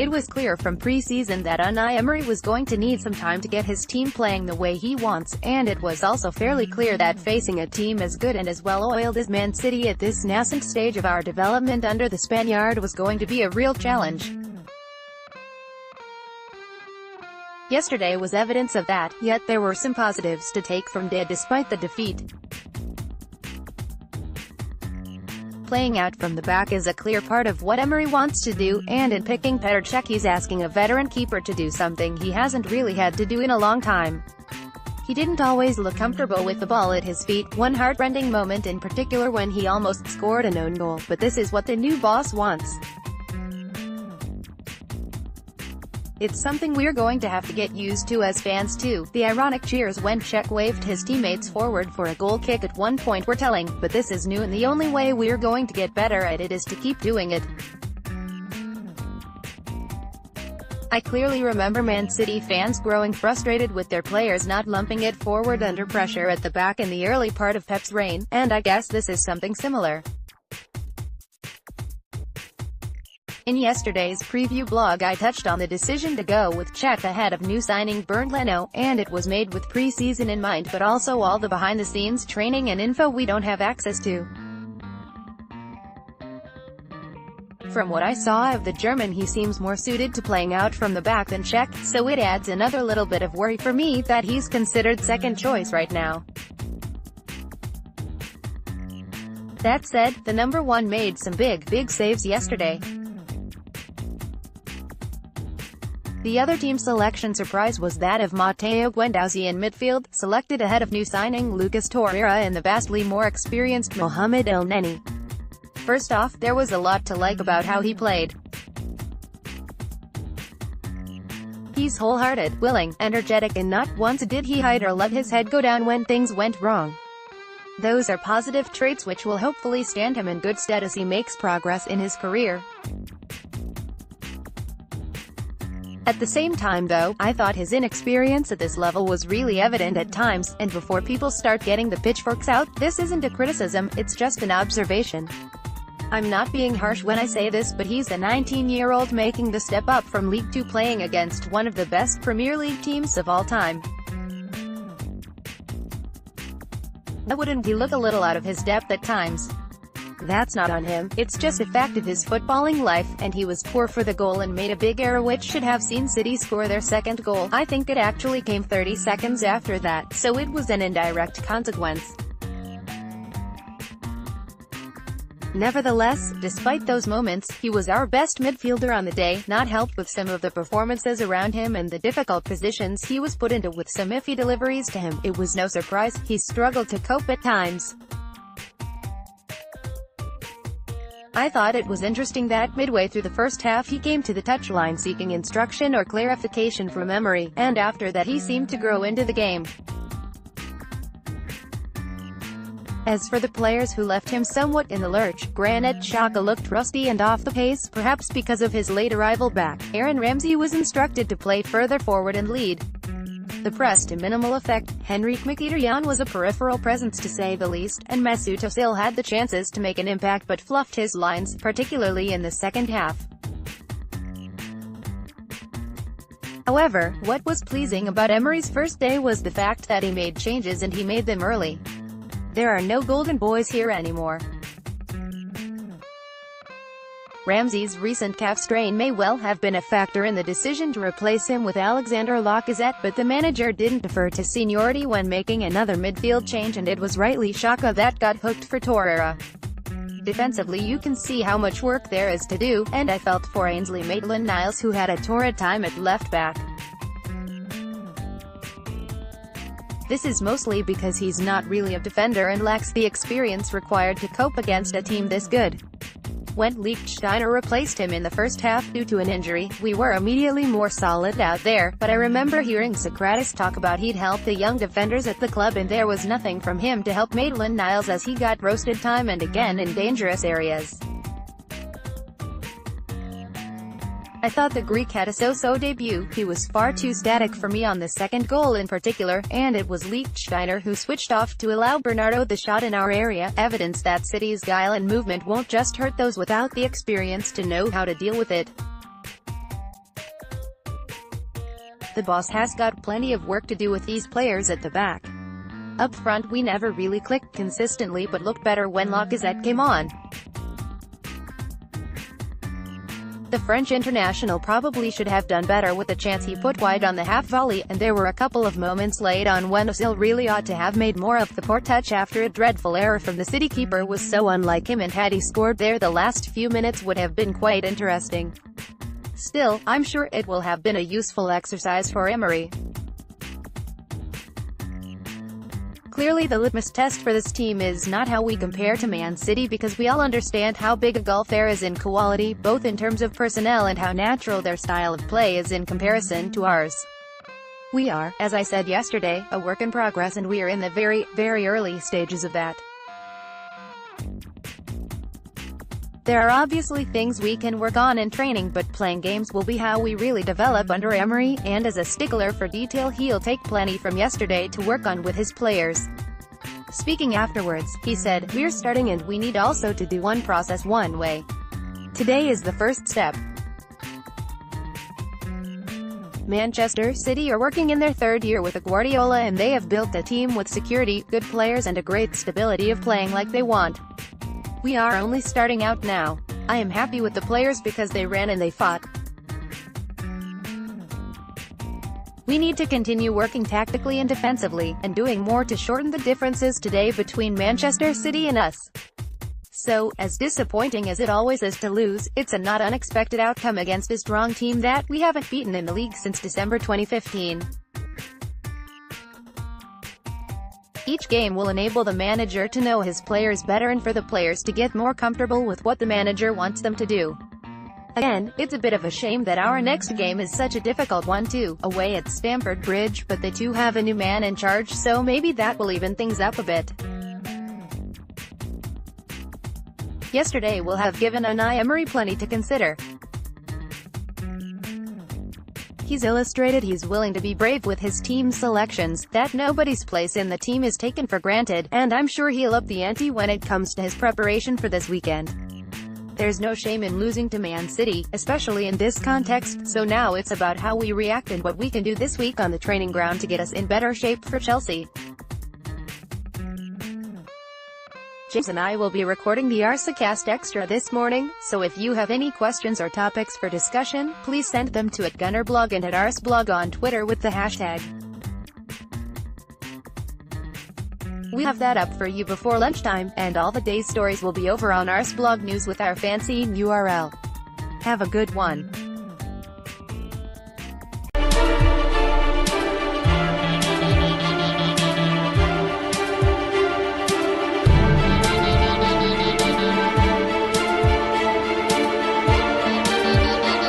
It was clear from pre-season that Unai Emery was going to need some time to get his team playing the way he wants, and it was also fairly clear that facing a team as good and as well-oiled as Man City at this nascent stage of our development under the Spaniard was going to be a real challenge. Yesterday was evidence of that, yet there were some positives to take from day despite the defeat. Playing out from the back is a clear part of what Emery wants to do, and in picking Petr Cech he's asking a veteran keeper to do something he hasn't really had to do in a long time. He didn't always look comfortable with the ball at his feet, one heart-rending moment in particular when he almost scored an own goal, but this is what the new boss wants. It's something we're going to have to get used to as fans too. The ironic cheers when Cech waved his teammates forward for a goal kick at one point were telling, but this is new and the only way we're going to get better at it is to keep doing it. I clearly remember Man City fans growing frustrated with their players not lumping it forward under pressure at the back in the early part of Pep's reign, and I guess this is something similar. In yesterday's preview blog I touched on the decision to go with Cech ahead of new signing Bernd Leno, and it was made with pre-season in mind but also all the behind-the-scenes training and info we don't have access to. From what I saw of the German he seems more suited to playing out from the back than Cech, so it adds another little bit of worry for me that he's considered second choice right now. That said, the number one made some big saves yesterday. The other team selection surprise was that of Matteo Guendouzi in midfield, selected ahead of new signing Lucas Torreira and the vastly more experienced Mohamed El Neni. First off, there was a lot to like about how he played. He's wholehearted, willing, energetic, and not once did he hide or let his head go down when things went wrong. Those are positive traits which will hopefully stand him in good stead as he makes progress in his career. At the same time though, I thought his inexperience at this level was really evident at times, and before people start getting the pitchforks out, this isn't a criticism, it's just an observation. I'm not being harsh when I say this, but he's a 19-year-old making the step up from League 2 playing against one of the best Premier League teams of all time. Why wouldn't he look a little out of his depth at times? That's not on him, it's just a fact of his footballing life, and he was poor for the goal and made a big error which should have seen City score their second goal. I think it actually came 30 seconds after that, so it was an indirect consequence. Nevertheless, despite those moments, he was our best midfielder on the day, not helped with some of the performances around him and the difficult positions he was put into with some iffy deliveries to him. It was no surprise, he struggled to cope at times. I thought it was interesting that midway through the first half he came to the touchline seeking instruction or clarification from Emery, and after that he seemed to grow into the game. As for the players who left him somewhat in the lurch, Granit Xhaka looked rusty and off the pace, perhaps because of his late arrival back. Aaron Ramsey was instructed to play further forward and lead the press to minimal effect. Henrik Mkhitaryan was a peripheral presence to say the least, and Mesut Özil had the chances to make an impact but fluffed his lines, particularly in the second half. However, what was pleasing about Emery's first day was the fact that he made changes and he made them early. There are no golden boys here anymore. Ramsey's recent calf strain may well have been a factor in the decision to replace him with Alexander Lacazette, but the manager didn't defer to seniority when making another midfield change, and it was rightly Xhaka that got hooked for Torreira. Defensively you can see how much work there is to do, and I felt for Ainsley Maitland-Niles who had a torrid time at left back. This is mostly because he's not really a defender and lacks the experience required to cope against a team this good. When Lichtsteiner replaced him in the first half due to an injury, we were immediately more solid out there, but I remember hearing Socrates talk about he'd help the young defenders at the club and there was nothing from him to help Maitland-Niles as he got roasted time and again in dangerous areas. I thought the Greek had a so-so debut. He was far too static for me on the second goal in particular, and it was Lichtsteiner who switched off to allow Bernardo the shot in our area, evidence that City's guile and movement won't just hurt those without the experience to know how to deal with it. The boss has got plenty of work to do with these players at the back. Up front we never really clicked consistently but looked better when Lacazette came on. The French international probably should have done better with the chance he put wide on the half volley, and there were a couple of moments late on when Ozil really ought to have made more of the poor touch after a dreadful error from the City keeper was so unlike him, and had he scored there the last few minutes would have been quite interesting. Still, I'm sure it will have been a useful exercise for Emery. Clearly the litmus test for this team is not how we compare to Man City, because we all understand how big a gulf there is in quality, both in terms of personnel and how natural their style of play is in comparison to ours. We are, as I said yesterday, a work in progress, and we are in the very, very early stages of that. There are obviously things we can work on in training, but playing games will be how we really develop under Emery, and as a stickler for detail he'll take plenty from yesterday to work on with his players. Speaking afterwards, he said, "We're starting and we need also to do one process one way. Today is the first step." Manchester City are working in their third year with Guardiola, and they have built a team with security, good players and a great stability of playing like they want. We are only starting out now. I am happy with the players because they ran and they fought. We need to continue working tactically and defensively, and doing more to shorten the differences today between Manchester City and us. So, as disappointing as it always is to lose, it's a not unexpected outcome against a strong team that we haven't beaten in the league since December 2015. Each game will enable the manager to know his players better and for the players to get more comfortable with what the manager wants them to do. Again, it's a bit of a shame that our next game is such a difficult one too, away at Stamford Bridge, but they too have a new man in charge, so maybe that will even things up a bit. Yesterday will have given Unai Emery plenty to consider. He's illustrated he's willing to be brave with his team selections, that nobody's place in the team is taken for granted, and I'm sure he'll up the ante when it comes to his preparation for this weekend. There's no shame in losing to Man City, especially in this context, so now it's about how we react and what we can do this week on the training ground to get us in better shape for Chelsea. James and I will be recording the ArseCast Extra this morning, so if you have any questions or topics for discussion, please send them to @GunnerBlog and @ArseBlog on Twitter with the hashtag. We have that up for you before lunchtime, and all the day's stories will be over on ArseBlog News with our fancy URL. Have a good one.